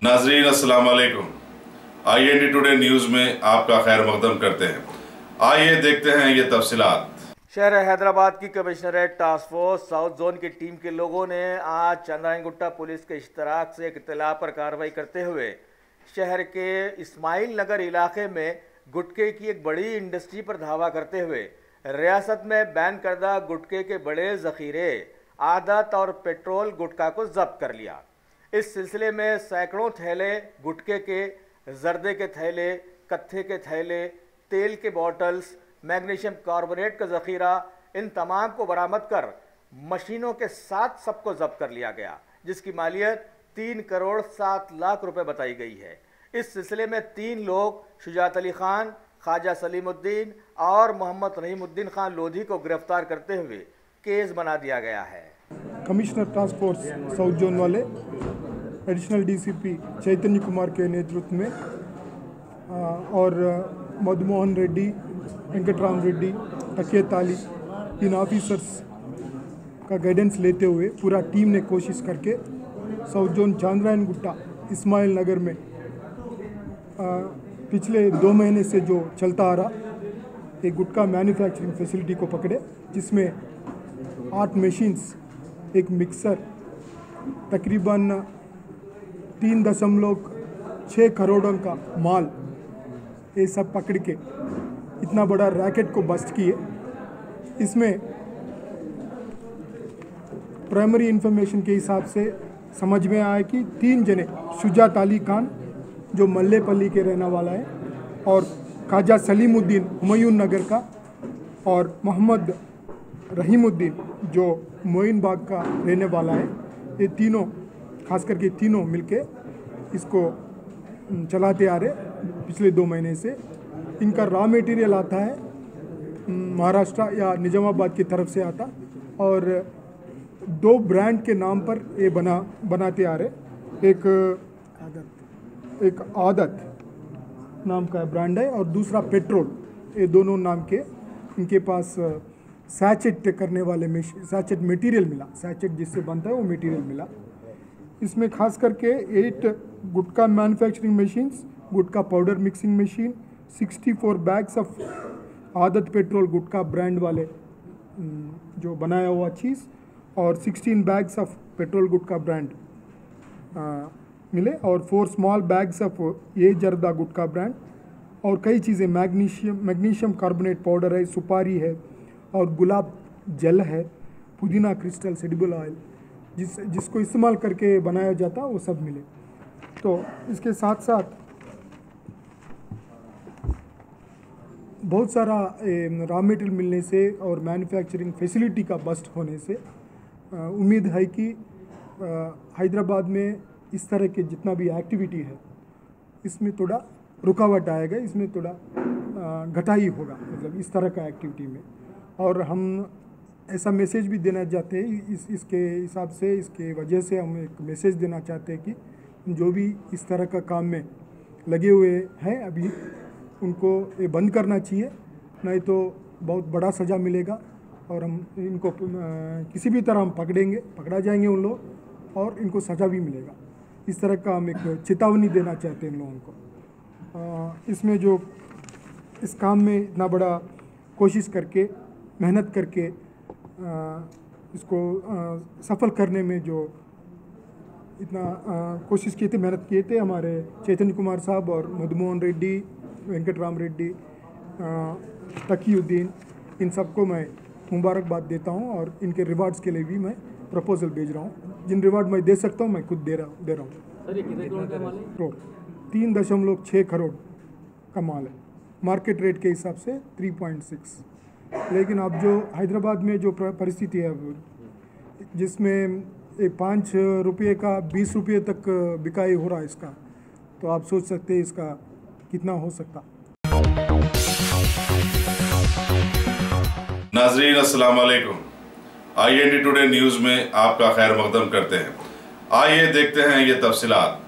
नाजरीन अस्सलाम वालेकुम। IND टुडे न्यूज़ में आपका खैर मकदम करते हैं। आइए देखते हैं ये तफसीलात। शहर हैदराबाद की commissionerate task force south zone की टीम के लोगों ने आज चंद्रायन पुलिस के इश्तराक से एक इत्तला पर कार्रवाई करते हुए शहर के इस्माइल नगर इलाके में गुटखे की एक बड़ी इंडस्ट्री पर धावा करते हुए रियासत में बैन करदा गुटखे के बड़े ज़ख़ीरे, आदत और पेट्रोल गुटखा को जब्त कर लिया। इस सिलसिले में सैकड़ों थैले गुटखे के, जर्दे के थैले, कत्थे के थैले, तेल के बॉटल्स, मैग्नीशियम कार्बोनेट का ज़ख़ीरा, इन तमाम को बरामद कर मशीनों के साथ सबको जब्त कर लिया गया, जिसकी मालियत 3 करोड़ 7 लाख रुपए बताई गई है। इस सिलसिले में 3 लोग शुजात अली खान, ख्वाजा सलीमुद्दीन और मोहम्मद रहीमुद्दीन खान लोधी को गिरफ्तार करते हुए केस बना दिया गया है। Commissioner task force south zone वाले एडिशनल DCP चैतन्य कुमार के नेतृत्व में और मधुमोहन रेड्डी, वेंकटराम रेड्डी, तकियत अली, इन ऑफिसर्स का गाइडेंस लेते हुए पूरा टीम ने कोशिश करके साउथ जोन चांद्रायन गुट्टा इस्माइल नगर में पिछले 2 महीने से जो चलता आ रहा एक गुटखा मैन्युफैक्चरिंग फैसिलिटी को पकड़े, जिसमें 8 मशीन्स, एक मिक्सर, तकरीबन 3.6 करोड़ का माल, ये सब पकड़ के इतना बड़ा रैकेट को बस्ट किए। इसमें प्राइमरी इंफॉर्मेशन के हिसाब से समझ में आया कि 3 जने, शुजात अली खान जो मल्लेपल्ली के रहने वाला है और ख्वाजा सलीमुद्दीन हुमायूं नगर का और मोहम्मद रहीमुद्दीन जो मोइन बाग का रहने वाला है, ये तीनों, खास करके तीनों मिलके इसको चलाते आ रहे पिछले 2 महीने से। इनका रॉ मटेरियल आता है महाराष्ट्र या निजामाबाद की तरफ से आता और 2 ब्रांड के नाम पर ये बनाते आ रहे। एक आदत नाम का ब्रांड है और दूसरा पेट्रोल, ये दोनों नाम के इनके पास सैचेट करने वाले सैचेट मटेरियल मिला, सैचेट जिससे बनता है वो मटेरियल मिला। इसमें खास करके 8 गुटखा मैन्युफैक्चरिंग मशीन्स, गुटखा powder mixing machine, 64 bags of आदत पेट्रोल गुटखा ब्रांड वाले जो बनाया हुआ चीज़ और 16 बैग्स ऑफ पेट्रोल गुटखा ब्रांड मिले और 4 स्मॉल बैग्स ऑफ ये जर्दा गुटखा ब्रांड और कई चीज़ें, मैग्नीशियम कार्बोनेट पाउडर है, सुपारी है और गुलाब जल है, पुदीना क्रिस्टल, एडिबल ऑयल जिसको इस्तेमाल करके बनाया जाता वो सब मिले। तो इसके साथ साथ बहुत सारा रॉ मटेरियल मिलने से और मैन्युफैक्चरिंग फैसिलिटी का बस्ट होने से उम्मीद है कि हैदराबाद में इस तरह के जितना भी एक्टिविटी है इसमें थोड़ा रुकावट आएगा, इसमें थोड़ा घटाई होगा, मतलब इस तरह का एक्टिविटी में। और हम ऐसा मैसेज भी देना चाहते हैं, इसके हिसाब से, इसके वजह से हम एक मैसेज देना चाहते हैं कि जो भी इस तरह का काम में लगे हुए हैं अभी, उनको ये बंद करना चाहिए, नहीं तो बहुत बड़ा सज़ा मिलेगा और हम इनको किसी भी तरह हम पकड़ा जाएंगे उन लोग और इनको सज़ा भी मिलेगा। इस तरह का हम एक चेतावनी देना चाहते हैं इन लोगों को। इसमें जो इस काम में इतना बड़ा कोशिश करके, मेहनत करके इसको सफल करने में जो इतना कोशिश किए थे, मेहनत किए थे हमारे चैतन्य कुमार साहब और मधुमोहन रेड्डी, वेंकटराम रेड्डी, तकीउद्दीन, इन सबको मैं मुबारकबाद देता हूं और इनके रिवार्ड्स के लिए भी मैं प्रपोजल भेज रहा हूं। जिन रिवार्ड मैं दे सकता हूं मैं खुद दे रहा हूं। सर, ये कितने करोड़ का माल है? 3.6 करोड़ का माल है, मार्केट रेट के हिसाब से 3.6। लेकिन अब जो हैदराबाद में जो परिस्थिति है जिसमें 5 रुपये का 20 रुपये तक बिकाई हो रहा है इसका, तो आप सोच सकते हैं इसका कितना हो सकता। नाजरीन अस्सलाम वालेकुम। IND टुडे न्यूज़ में आपका खैर मकदम करते हैं। आइए देखते हैं ये तफसीलात।